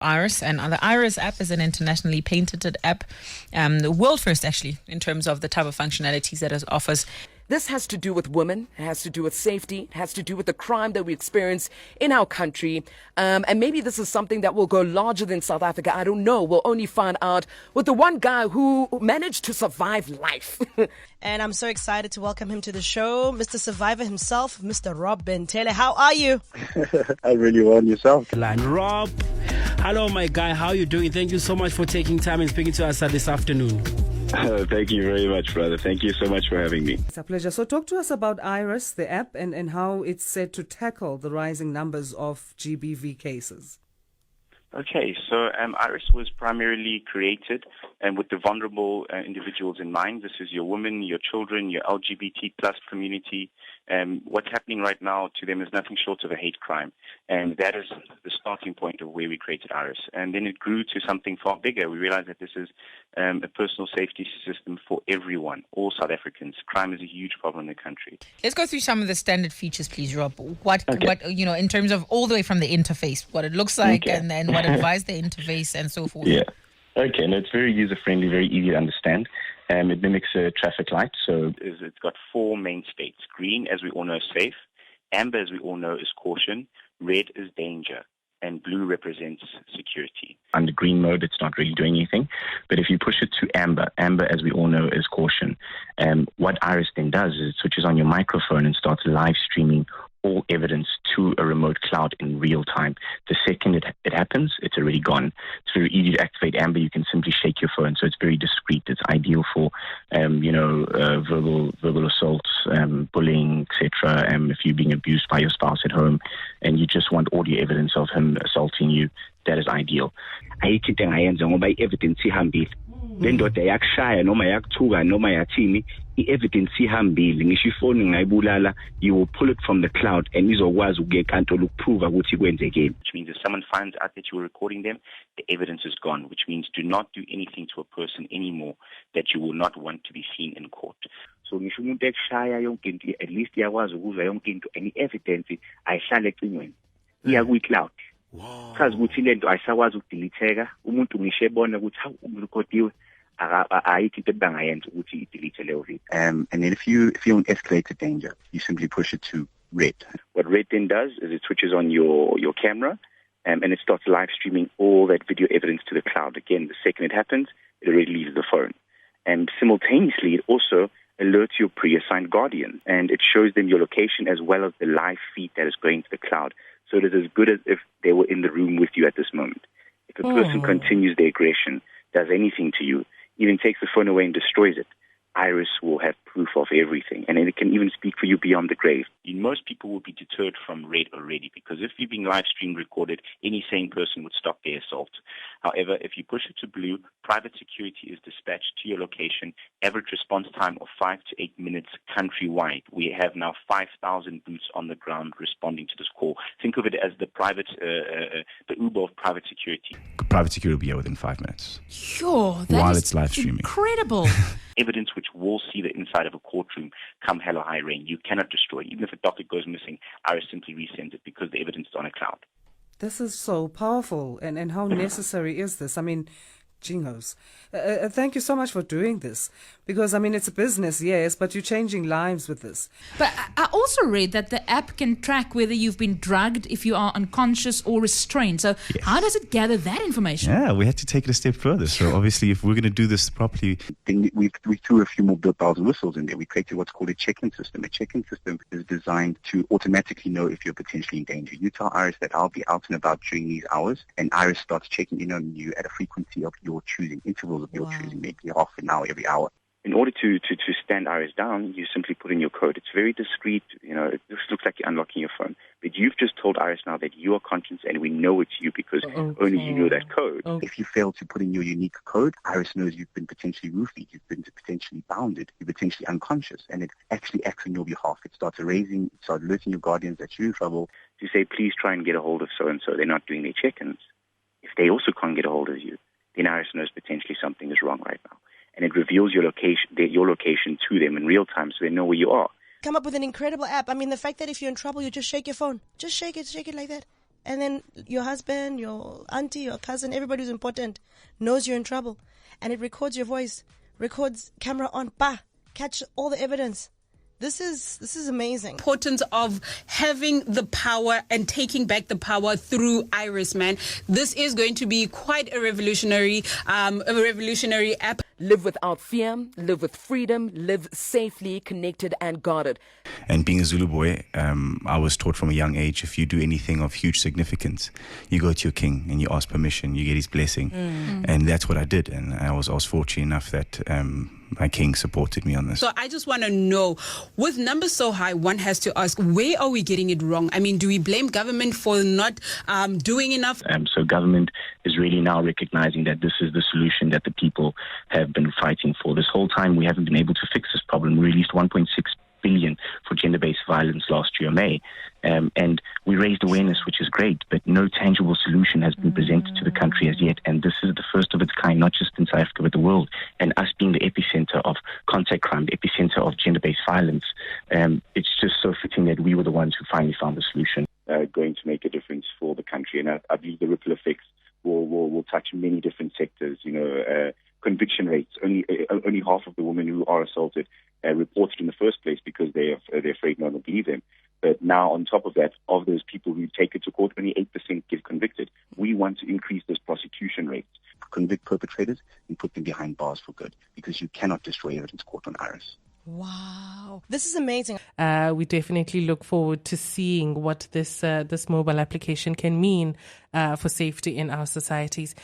Eyerus, and the Eyerus app is an internationally patented app, the world first actually in terms of the type of functionalities that it offers. This has to do with women, it has to do with safety, it has to do with the crime that we experience in our country. And maybe this is something that will go larger than South Africa. I don't know. We'll only find out with the one guy who managed to survive life. And I'm so excited to welcome him to the show, Mr. Survivor himself, Mr. Rob Bentele. How are you? I'm really well, yourself. Rob, hello, my guy. How are you doing? Thank you so much for taking time and speaking to us this afternoon. Thank you very much, brother. Thank you so much for having me. It's a pleasure. So talk to us about Eyerus, the app, and how it's set to tackle the rising numbers of GBV cases. Okay, so Eyerus was primarily created with the vulnerable individuals in mind. This is your women, your children, your LGBT plus community. What's happening right now to them is nothing short of a hate crime. And that is the starting point of where we created Eyerus. And then it grew to something far bigger. We realized that this is a personal safety system for everyone, all South Africans. Crime is a huge problem in the country. Let's go through some of the standard features, please, Rob. What in terms of all the way from the interface, what it looks like, and then what advise the interface and so forth. Yeah. Okay, and it's very user-friendly, very easy to understand. It mimics a traffic light, so it's got four main states. Green, as we all know, is safe. Amber, as we all know, is caution. Red is danger. And blue represents security. Under green mode, it's not really doing anything. But if you push it to amber, as we all know, is caution. What Eyerus then does is it switches on your microphone and starts live streaming all evidence to a remote cloud in real time. The second it happens, it's already gone. It's very easy to activate amber. You can simply shake your phone, so it's very discreet. It's ideal for, verbal assaults, bullying, etc. If you're being abused by your spouse at home and you just want audio evidence of him assaulting you, that is ideal. Lendoda yakushaya noma yakuthuka noma yathini i-evidence ihambile ngisho ifoni ngayibulala, you will pull it from the cloud and izokwazi ukuya enkantolo ukuprova ukuthi kwenzekile. Which means if someone finds out that you were recording them, the evidence is gone, which means do not do anything to a person anymore that you will not want to be seen in court. So ngisho umuntu ekushaya yonke into at least iyakwazi ukuzwa yonke into and i-evidence ayihlale ecingweni iya kwi-cloud. Because ukuthi lento ayisakwazi ukudeletheka, umuntu ngisho ebona ukuthi hawu umrekhodiwe ayikho into ebangayenza ukuthi i-delete leyo video. And then if you're in escalated danger, you simply push it to red. What red then does is it switches on your camera and it starts live streaming all that video evidence to the cloud. Again, the second it happens, it already leaves the phone. And simultaneously, it also alerts your pre-assigned guardian and it shows them your location as well as the live feed that is going to the cloud. So it is as good as if they were in the room with you at this moment. If a person continues their aggression, does anything to you, even takes the phone away and destroys it, Eyerus will have proof of everything, and it can even speak for you beyond the grave. Most people will be deterred from red already, because if you're being live streamed, recorded, any sane person would stop their assault. However, if you push it to blue, private security is dispatched to your location, average response time of 5 to 8 minutes countrywide. We have now 5,000 boots on the ground responding to this call. Think of it as the Uber of private security. Private security will be here within 5 minutes. Sure, while it's live streaming. Incredible. Evidence which will see the inside of a courtroom come hell or high rain. You cannot destroy. Even if a docket goes missing, Eyerus simply resends it because the evidence is on a cloud. This is so powerful. And how necessary is this? I mean, jingos. Thank you so much for doing this. Because, I mean, it's a business, yes, but you're changing lives with this. But I also read that the app can track whether you've been drugged, if you are unconscious or restrained. So how does it gather that information? Yeah, we had to take it a step further. So obviously, if we're going to do this properly... Then we threw a few more bells and whistles in there. We created what's called a check-in system. A check-in system is designed to automatically know if you're potentially in danger. You tell Eyerus that I'll be out and about during these hours, and Eyerus starts checking in on you at a frequency of your choosing, intervals of your choosing, maybe half an hour every hour. In order to stand Eyerus down, you simply put in your code. It's very discreet. It just looks like you're unlocking your phone. But you've just told Eyerus now that you are conscious and we know it's you because only you know that code. If you fail to put in your unique code, Eyerus knows you've been potentially roofied, you've been potentially bounded, you're potentially unconscious, and it actually acts on your behalf. It starts alerting your guardians that you're in trouble to say, please try and get a hold of so-and-so. They're not doing their check-ins. If they also can't get a hold of you, then Eyerus knows potentially something is wrong right now. And it reveals your location to them in real time so they know where you are. Come up with an incredible app. I mean, the fact that if you're in trouble, you just shake your phone. Just shake it like that. And then your husband, your auntie, your cousin, everybody who's important knows you're in trouble. And it records your voice, records camera on, catch all the evidence. This is amazing. Importance of having the power and taking back the power through Eyerus, man. This is going to be quite a revolutionary app. Live without fear, live with freedom, live safely, connected and guarded. And being a Zulu boy, I was taught from a young age, if you do anything of huge significance, you go to your king and you ask permission, you get his blessing. And that's what I did. And I was fortunate enough that my king supported me on this. So I just want to know, with numbers so high, one has to ask, where are we getting it wrong? I mean, do we blame government for not doing enough? So government is really now recognizing that this is the solution that the people have been fighting for. This whole time we haven't been able to fix this problem. We released 1.6 billion for gender-based violence last year, May. And we raised awareness, which is great, but no tangible solution has been presented to the country as yet. And this is the first of its kind, not just in South Africa, but the world. And us being the epicenter of contact crime, the epicenter of gender-based violence, it's just so fitting that we were the ones who finally found the solution. Going to make a difference for the country. And I believe the ripple effects will touch many different sectors. Conviction rates, only half of the women who are assaulted reported in the first place because they're afraid no one will believe them. But now, on top of that, of those people who take it to court, only 8% get convicted. We want to increase those prosecution rates. Convict perpetrators and put them behind bars for good, because you cannot destroy evidence caught on Eyerus. Wow. This is amazing. We definitely look forward to seeing what this mobile application can mean for safety in our societies.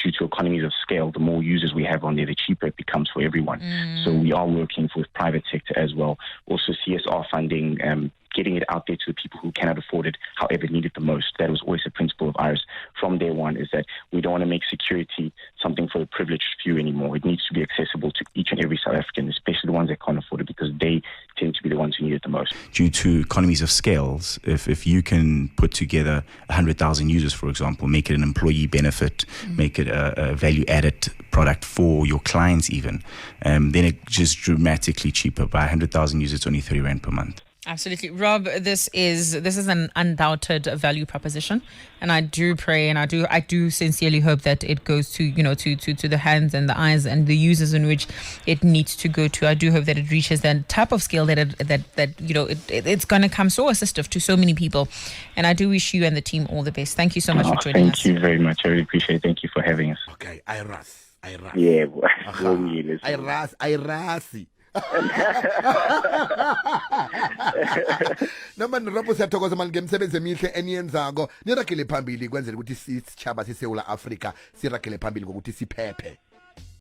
Due to economies of scale, the more users we have on there, the cheaper it becomes for everyone. So we are working with private sector as well. Also CSR funding, getting it out there to the people who cannot afford it, however need it the most. That was always a principle of Eyerus from day one, is that we don't want to make security something for the privileged few anymore. It needs to be accessible to each and every South African, especially the ones that can't afford it, because they tend to be the ones who need it the most. Due to economies of scales, if you can put together 100,000 users, for example, make it an employee benefit, make it a value-added product for your clients even, then it's just dramatically cheaper. By 100,000 users, it's only 30 Rand per month. Absolutely. Rob, this is an undoubted value proposition, and I do pray and I do sincerely hope that it goes to the hands and the eyes and the users in which it needs to go to. I do hope that it reaches that type of scale that it's going to come so assistive to so many people, and I do wish you and the team all the best. Thank you so much for joining us. Thank you very much. I really appreciate it. Thank you for having us. Okay, Eyerus. Yeah, Eyerus. Noma nirapho siyathokoza manje ngemsebenzi emihle eniyenzako nirakele phambili kwenzela ukuthi isitshaba seSouth Africa sirakele phambili ngokuthi siphephe.